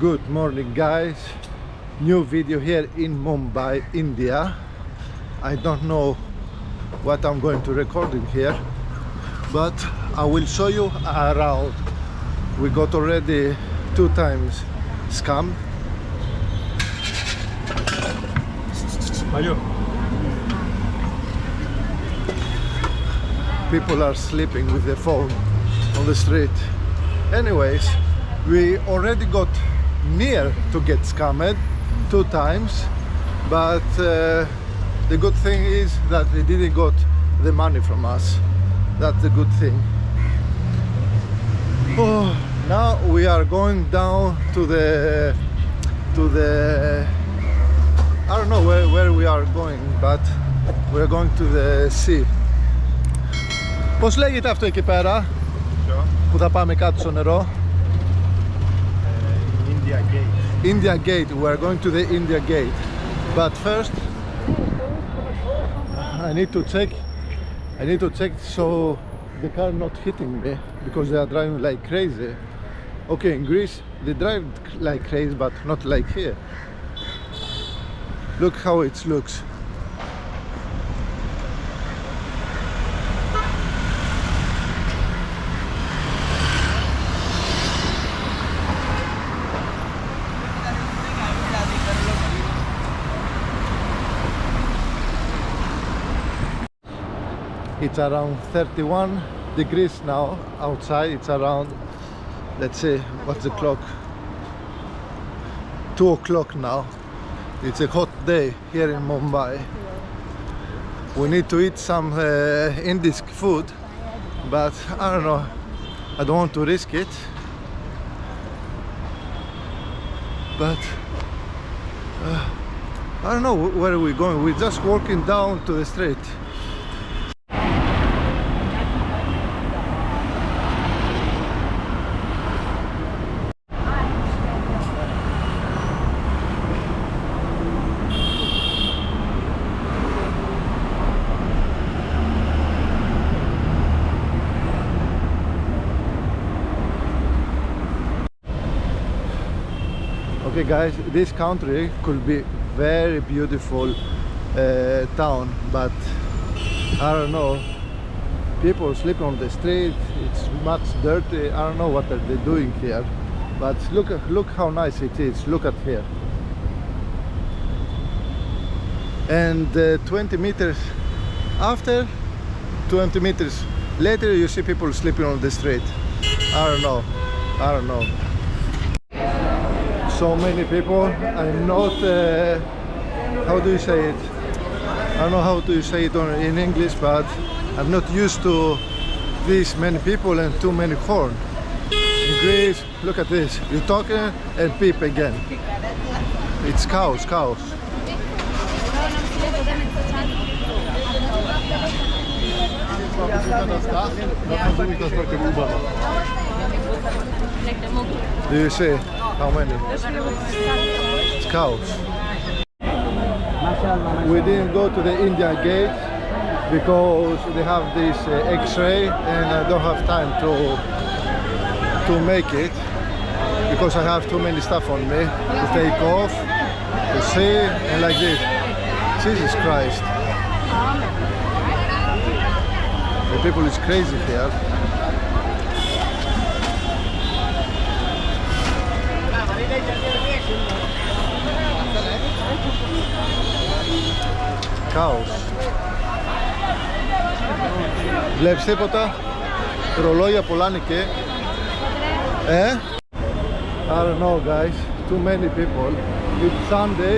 Good morning guys, new video here in Mumbai, India. I don't know what I'm going to record in here, but I will show you around. We got already 2 times scam. People are sleeping with their phone on the street. Anyways, we already got near to get scammed 2 times, but the good thing is that they didn't got the money from us. That's the good thing. Oh, now we are going down to the I don't know where we are going, but we are going to the sea. Πώς λέγεται αυτό εκεί πέρα που θα πάμε κάτω στο νερό? India Gate. India Gate. We are going to the India Gate. But first, I need to check so the car not hitting me, because they are driving like crazy. Okay, in Greece they drive like crazy, but not like here. Look how it looks. It's around 31 degrees now outside. It's around, let's see, what's the clock? 2 o'clock now. It's a hot day here in Mumbai. We need to eat some Indian food, but I don't know, I don't want to risk it. But I don't know where we're going. We're just walking down to the street. Okay guys, this country could be very beautiful town, but I don't know, people sleep on the street, it's much dirty. I don't know what are they doing here, but look how nice it is. Look at here. And 20 meters after, 20 meters later, you see people sleeping on the street. I don't know. So many people. I'm not how do you say it? I don't know how to say it in English, but I'm not used to this many people and too many horn. In Greece, look at this. You're talking and peep again. It's chaos. Do you see how many? It's cows. We didn't go to the India Gate because they have this X-ray, and I don't have time to make it because I have too many stuff on me to take off, to see, and like this. Jesus Christ. The people is crazy here. Chaos. Βλέπεις τίποτα? Ρολόγια πουλάνε και I don't know guys, too many people. It's Sunday.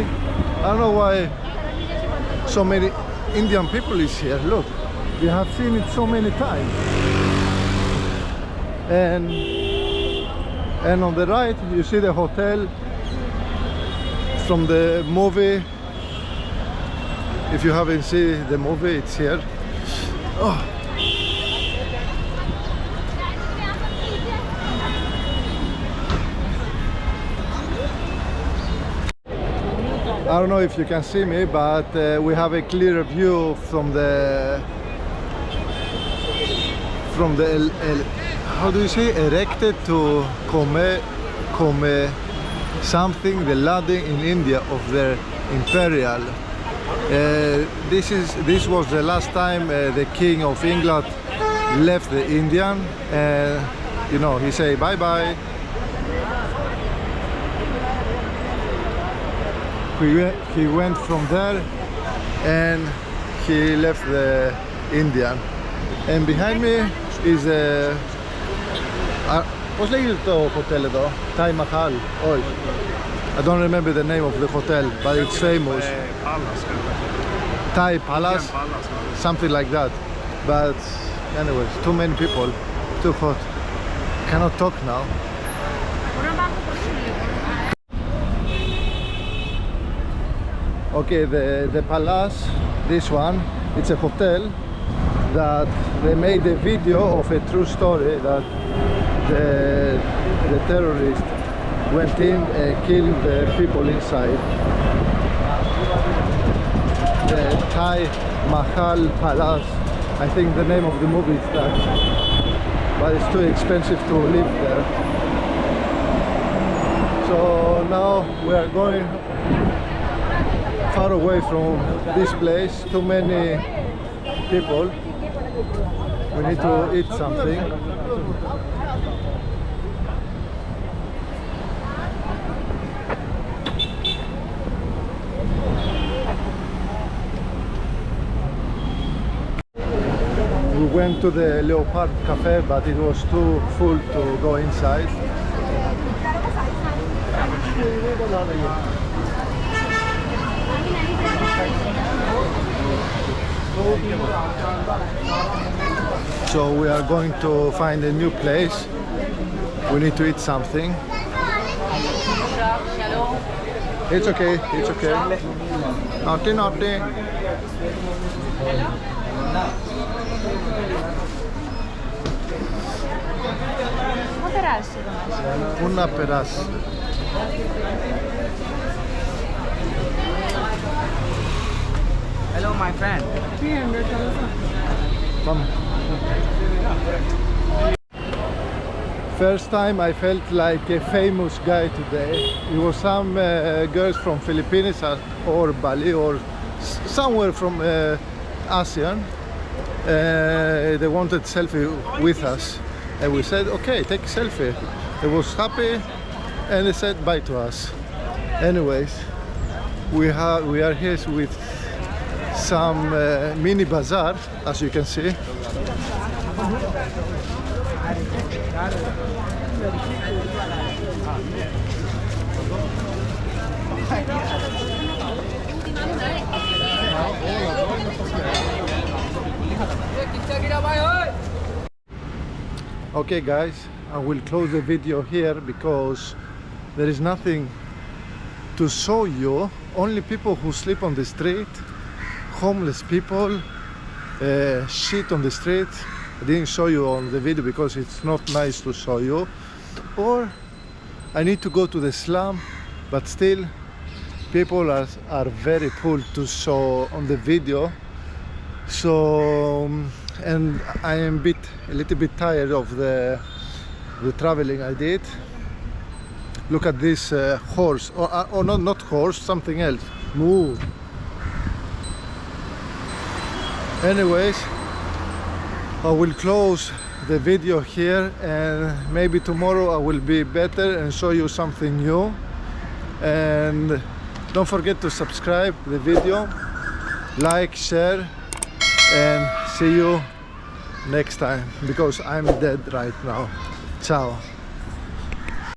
I don't know why so many Indian people is here. Look, we have seen it so many times. And on the right you see the hotel from the movie. If you haven't seen the movie, it's here. Oh. I don't know if you can see me, but we have a clear view from the how do you say, erected to come something, the landing in India of their imperial. This was the last time the King of England left the Indian, and you know, he say bye bye. He went from there and he left the Indian. And behind me is a... πώς λέγεται το hotel εδώ? Taj Mahal? Όχι. I don't remember the name of the hotel, but it's famous. Palace. Thai Palace? Something like that. But anyways, too many people, too hot. Cannot talk now. Okay, the palace, this one, it's a hotel that they made a video of a true story that the terrorist went in and killed the people inside. The Taj Mahal Palace, I think the name of the movie is that, but it's too expensive to live there. So now we are going far away from this place, too many people. We need to eat something. We went to the Leopard Cafe, but it was too full to go inside. So we are going to find a new place. We need to eat something. It's okay, it's okay. Naughty, naughty. Πού να περάσει? Hello, my friend. Πάμε. First time I felt like a famous guy today. It was some girls from Philippines or Bali or somewhere from ASEAN. They wanted selfie with us. And we said, okay, take a selfie. They was happy and they said bye to us. Anyways, we are here with some mini bazaar, as you can see. Okay guys, I will close the video here because there is nothing to show you. Only people who sleep on the street, homeless people, shit on the street. I didn't show you on the video because it's not nice to show you. Or I need to go to the slum, but still people are very cool to show on the video. So, and I am a little bit tired of the traveling I did. Look at this horse, or not horse, something else. Move. Anyways, I will close the video here, and maybe tomorrow I will be better and show you something new. And don't forget to subscribe the video, like, share, and see you next time, because I'm dead right now. Ciao.